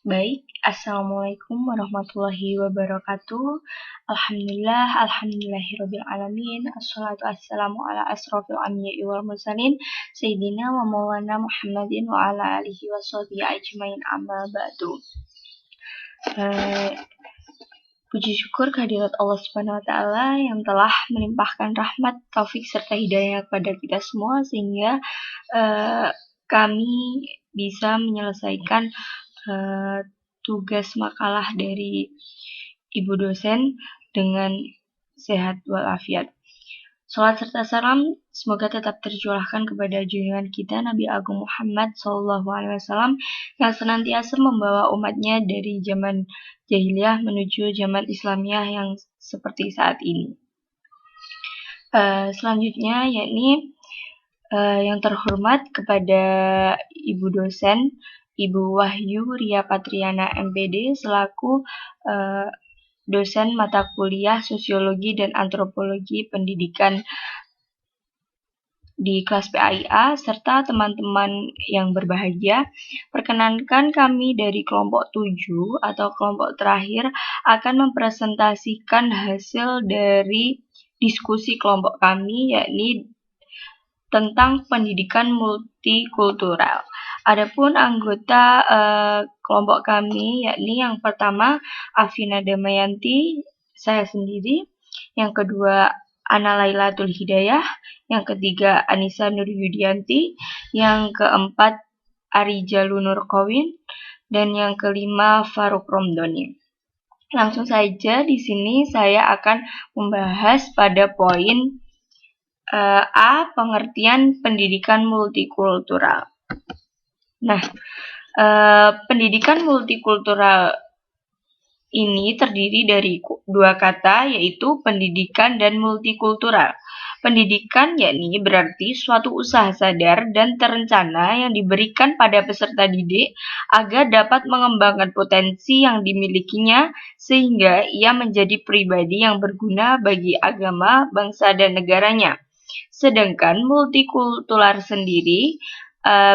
Baik, Assalamualaikum warahmatullahi wabarakatuh. Alhamdulillahirrabbilalamin. Assalatu wassalamu ala asrofil anbiya'i wal mursalin Sayyidina wa maulana Muhammadin wa ala alihi wa sahbihi ajmain amma ba'du. Puji syukur kehadirat Allah Subhanahu wa Ta'ala yang telah melimpahkan rahmat, taufik serta hidayah kepada kita semua sehingga kami bisa menyelesaikan tugas makalah dari Ibu dosen dengan sehat walafiat. Salat serta salam semoga tetap tercurahkan kepada junjungan kita Nabi Agung Muhammad SAW yang senantiasa membawa umatnya dari zaman jahiliyah menuju zaman Islamiyah yang seperti saat ini. Selanjutnya yakni yang terhormat kepada Ibu dosen Ibu Wahyu Ria Patriana MPD selaku dosen mata kuliah Sosiologi dan Antropologi Pendidikan di kelas PAIA serta teman-teman yang berbahagia. Perkenankan kami dari kelompok 7 atau kelompok terakhir akan mempresentasikan hasil dari diskusi kelompok kami yakni tentang pendidikan multikultural. Adapun anggota kelompok kami yakni yang pertama Afina Damayanti, saya sendiri, yang kedua Ana Lailatul Hidayah, yang ketiga Anissa Nur Yudianti, yang keempat Arijalu Nur Kowin, dan yang kelima Faruk Romdoni. Langsung saja di sini saya akan membahas pada poin A. Pengertian pendidikan multikultural. Nah, pendidikan multikultural ini terdiri dari dua kata, yaitu pendidikan dan multikultural. Pendidikan yakni berarti suatu usaha sadar dan terencana yang diberikan pada peserta didik agar dapat mengembangkan potensi yang dimilikinya sehingga ia menjadi pribadi yang berguna bagi agama, bangsa, dan negaranya. Sedangkan multikultural sendiri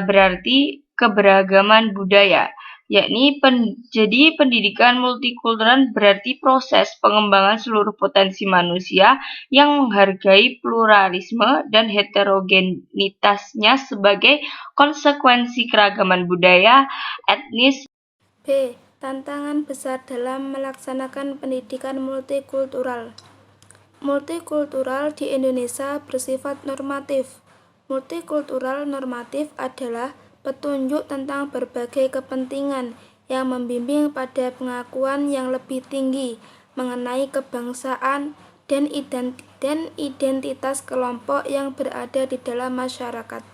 berarti keberagaman budaya, yakni jadi pendidikan multikultural berarti proses pengembangan seluruh potensi manusia yang menghargai pluralisme dan heterogenitasnya sebagai konsekuensi keragaman budaya, etnis. B. Tantangan besar dalam melaksanakan pendidikan multikultural. Multikultural di Indonesia bersifat normatif. Multikultural normatif adalah petunjuk tentang berbagai kepentingan yang membimbing pada pengakuan yang lebih tinggi mengenai kebangsaan dan identitas kelompok yang berada di dalam masyarakat.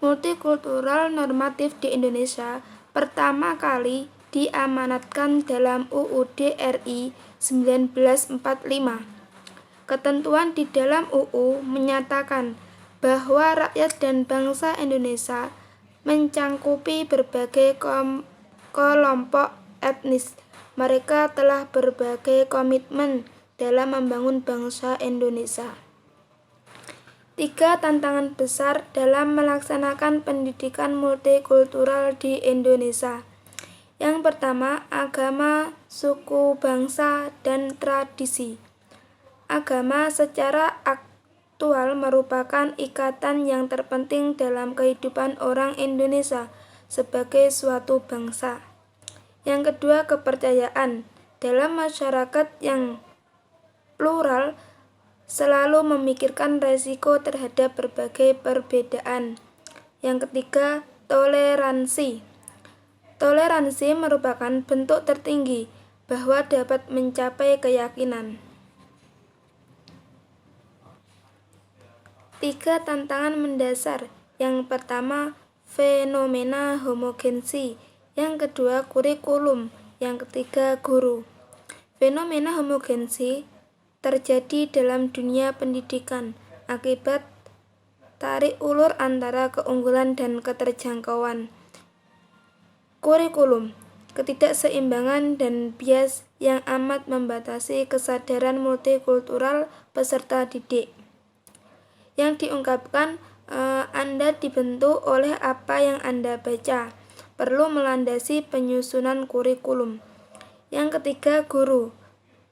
Multikultural normatif di Indonesia pertama kali diamanatkan dalam UUD RI 1945. Ketentuan di dalam UU menyatakan bahwa rakyat dan bangsa Indonesia mencangkupi berbagai kelompok etnis. Mereka telah berbagai komitmen dalam membangun bangsa Indonesia. 3 tantangan besar dalam melaksanakan pendidikan multikultural di Indonesia. Yang pertama, agama, suku, bangsa, dan tradisi. Agama secara aktual merupakan ikatan yang terpenting dalam kehidupan orang Indonesia sebagai suatu bangsa. Yang kedua, kepercayaan. Dalam masyarakat yang plural, selalu memikirkan resiko terhadap berbagai perbedaan. Yang ketiga, toleransi. Toleransi merupakan bentuk tertinggi bahwa dapat mencapai keyakinan. 3 tantangan mendasar. Yang pertama, fenomena homogensi. Yang kedua, kurikulum. Yang ketiga, guru. Fenomena homogensi terjadi dalam dunia pendidikan akibat tarik ulur antara keunggulan dan keterjangkauan. Kurikulum, ketidakseimbangan dan bias yang amat membatasi kesadaran multikultural peserta didik. Yang diungkapkan, Anda dibentuk oleh apa yang Anda baca. perlu melandasi penyusunan kurikulum. Yang ketiga, guru.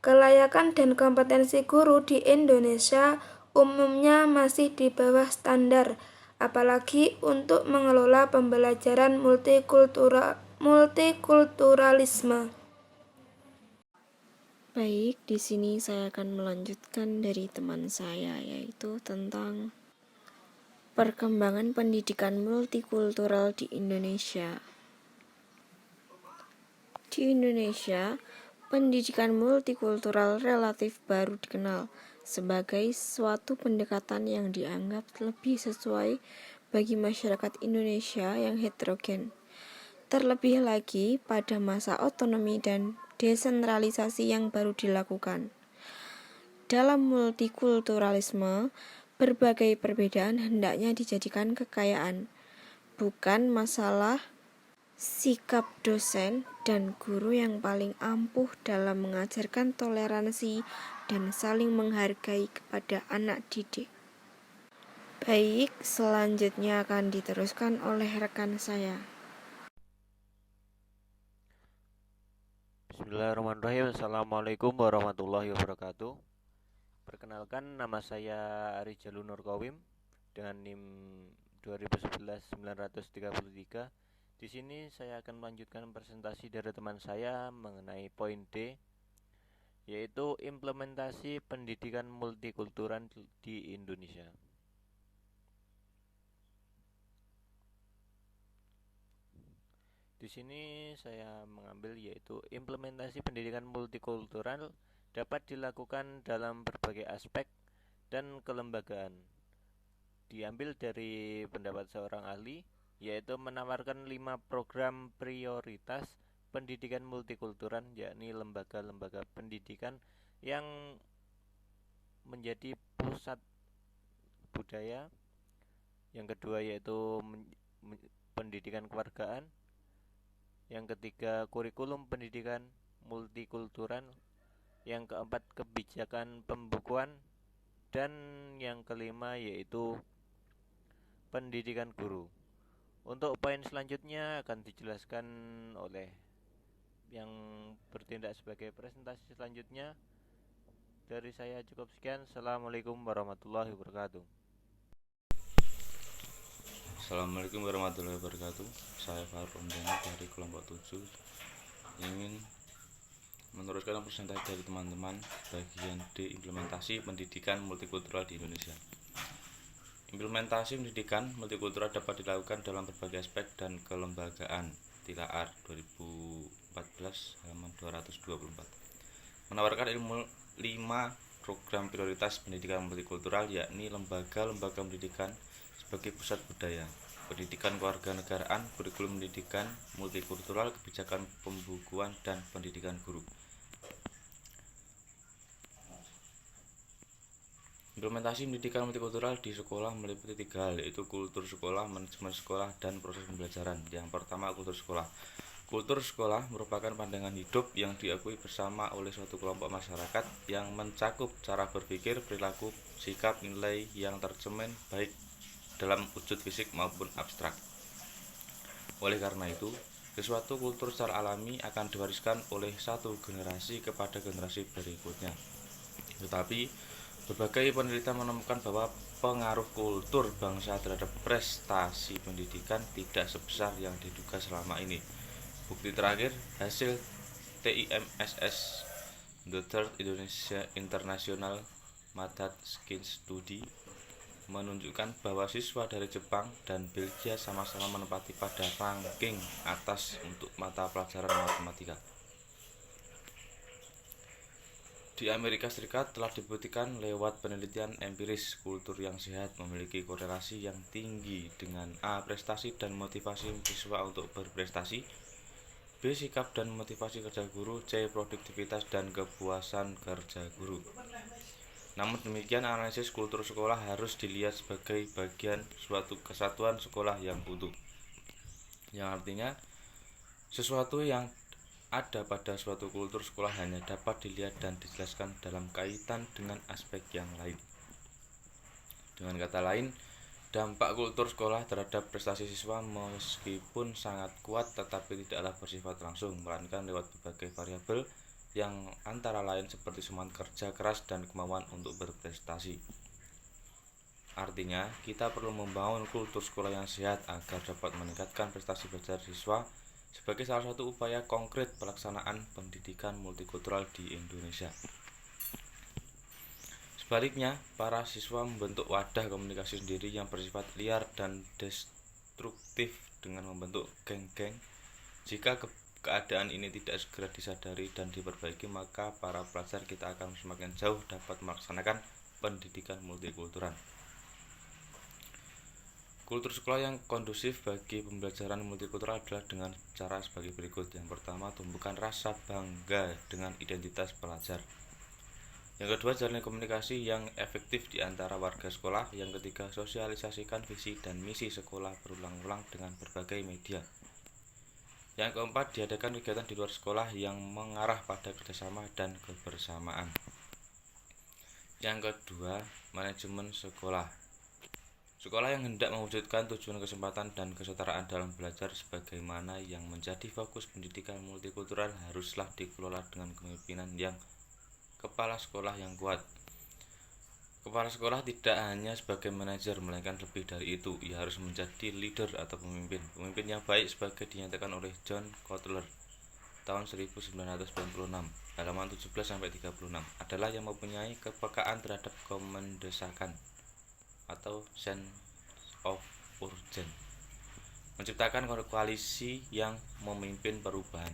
Kelayakan dan kompetensi guru di Indonesia umumnya masih di bawah standar, apalagi untuk mengelola pembelajaran multikulturalisme. Baik, di sini saya akan melanjutkan dari teman saya, yaitu tentang perkembangan pendidikan multikultural di Indonesia. Di Indonesia, pendidikan multikultural relatif baru dikenal sebagai suatu pendekatan yang dianggap lebih sesuai bagi masyarakat Indonesia yang heterogen. Terlebih lagi pada masa otonomi dan desentralisasi yang baru dilakukan. Dalam multikulturalisme, berbagai perbedaan hendaknya dijadikan kekayaan, bukan masalah. Sikap dosen dan guru yang paling ampuh dalam mengajarkan toleransi dan saling menghargai kepada anak didik. Baik, selanjutnya akan diteruskan oleh rekan saya. Bismillahirrahmanirrahim. Assalamualaikum warahmatullahi wabarakatuh. Perkenalkan, nama saya Ari Jalu Nurkawim dengan NIM 2011-933. Di sini saya akan melanjutkan presentasi dari teman saya mengenai poin D, yaitu implementasi pendidikan multikultural di Indonesia. Di sini saya mengambil yaitu implementasi pendidikan multikultural dapat dilakukan dalam berbagai aspek dan kelembagaan. Diambil dari pendapat seorang ahli, yaitu menawarkan 5 program prioritas pendidikan multikultural, yakni lembaga-lembaga pendidikan yang menjadi pusat budaya. Yang kedua yaitu pendidikan kewargaan. Yang ketiga, kurikulum pendidikan multikultural. Yang keempat, kebijakan pembukuan. Dan yang kelima yaitu pendidikan guru. Untuk poin selanjutnya akan dijelaskan oleh yang bertindak sebagai presentasi selanjutnya. Dari saya cukup sekian. Assalamualaikum warahmatullahi wabarakatuh. Assalamualaikum warahmatullahi wabarakatuh. Saya Faruk Romdani dari kelompok 7 ingin meneruskan presentasi dari teman-teman bagian D, implementasi pendidikan multikultural di Indonesia. Implementasi pendidikan multikultural dapat dilakukan dalam berbagai aspek dan kelembagaan. Tilaar 2014 halaman 224. Menawarkan 5 program prioritas pendidikan multikultural, yakni lembaga-lembaga pendidikan sebagai pusat budaya, pendidikan kewarganegaraan, kurikulum pendidikan multikultural, kebijakan pembukuan, dan pendidikan guru. Implementasi pendidikan multikultural di sekolah meliputi 3 hal, yaitu kultur sekolah, manajemen sekolah, dan proses pembelajaran. Yang pertama, kultur sekolah. Kultur sekolah merupakan pandangan hidup yang diakui bersama oleh suatu kelompok masyarakat yang mencakup cara berpikir, perilaku, sikap, nilai yang tercermin baik dalam wujud fisik maupun abstrak. Oleh karena itu, sesuatu kultur secara alami akan diwariskan oleh satu generasi kepada generasi berikutnya. Tetapi berbagai penelitian menemukan bahwa pengaruh kultur bangsa terhadap prestasi pendidikan tidak sebesar yang diduga selama ini. Bukti terakhir, hasil TIMSS, The Third Indonesia International Method Skin Study, menunjukkan bahwa siswa dari Jepang dan Belgia sama-sama menempati pada ranking atas untuk mata pelajaran matematika. Di Amerika Serikat telah dibuktikan lewat penelitian empiris, kultur yang sehat memiliki korelasi yang tinggi dengan A. Prestasi dan motivasi siswa untuk berprestasi, B. Sikap dan motivasi kerja guru, C. Produktivitas dan kepuasan kerja guru. Namun demikian, analisis kultur sekolah harus dilihat sebagai bagian suatu kesatuan sekolah yang utuh, yang artinya sesuatu yang ada pada suatu kultur sekolah hanya dapat dilihat dan dijelaskan dalam kaitan dengan aspek yang lain. Dengan kata lain, Dampak kultur sekolah terhadap prestasi siswa meskipun sangat kuat tetapi tidaklah bersifat langsung, melainkan lewat berbagai variabel yang antara lain seperti semangat kerja keras dan kemauan untuk berprestasi. Artinya, kita perlu membangun kultur sekolah yang sehat agar dapat meningkatkan prestasi belajar siswa sebagai salah satu upaya konkret pelaksanaan pendidikan multikultural di Indonesia. Sebaliknya, para siswa membentuk wadah komunikasi sendiri yang bersifat liar dan destruktif dengan membentuk geng-geng. Jika keadaan ini tidak segera disadari dan diperbaiki, maka para pelajar kita akan semakin jauh dapat melaksanakan pendidikan multikultural. Kultur sekolah yang kondusif bagi pembelajaran multikultural adalah dengan cara sebagai berikut. Yang pertama, tumbuhkan rasa bangga dengan identitas pelajar. Yang kedua, jalin komunikasi yang efektif di antara warga sekolah. Yang ketiga, sosialisasikan visi dan misi sekolah berulang-ulang dengan berbagai media. Yang keempat, diadakan kegiatan di luar sekolah yang mengarah pada kerjasama dan kebersamaan. Yang kedua, manajemen sekolah. Sekolah yang hendak mewujudkan tujuan kesempatan dan kesetaraan dalam belajar sebagaimana yang menjadi fokus pendidikan multikultural haruslah dikelola dengan kepemimpinan yang kepala sekolah yang kuat. Kepala sekolah tidak hanya sebagai manajer, melainkan lebih dari itu. Ia harus menjadi leader atau pemimpin. Pemimpin yang baik sebagai dinyatakan oleh John Kotler tahun 1996, halaman 17-36, adalah yang mempunyai kepekaan terhadap kemendesakan atau sense of urgency, menciptakan koalisi yang memimpin perubahan.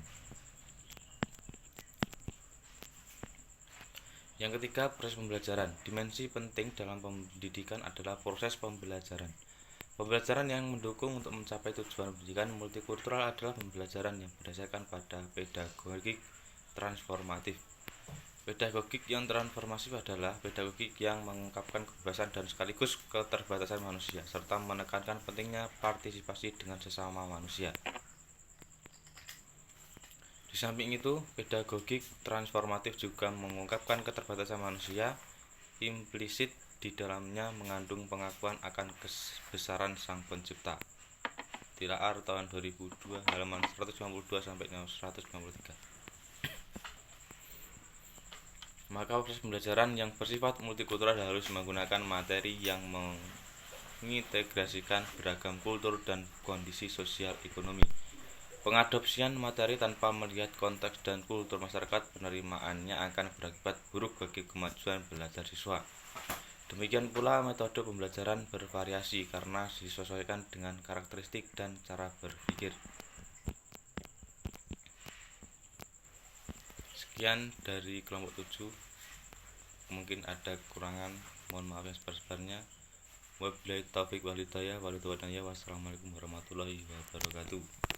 Yang ketiga, proses pembelajaran. Dimensi penting dalam pendidikan adalah proses pembelajaran. Pembelajaran yang mendukung untuk mencapai tujuan pendidikan multikultural adalah pembelajaran yang berdasarkan pada pedagogik transformatif. Pedagogik yang transformatif adalah pedagogik yang mengungkapkan kebebasan dan sekaligus keterbatasan manusia, serta menekankan pentingnya partisipasi dengan sesama manusia. Di samping itu, pedagogik transformatif juga mengungkapkan keterbatasan manusia. Implisit di dalamnya mengandung pengakuan akan kebesaran Sang Pencipta. Tilaar tahun 2002, halaman 192-193. Maka proses pembelajaran yang bersifat multikultural harus menggunakan materi yang mengintegrasikan beragam kultur dan kondisi sosial ekonomi. Pengadopsian materi tanpa melihat konteks dan kultur masyarakat penerimaannya akan berakibat buruk bagi kemajuan belajar siswa. Demikian pula metode pembelajaran bervariasi karena disesuaikan dengan karakteristik dan cara berpikir. Sekian dari kelompok 7. Mungkin ada kekurangan, mohon maaf yang sebenarnya. Wabillahi taufiq wal hidayah. Wassalamualaikum warahmatullahi wabarakatuh.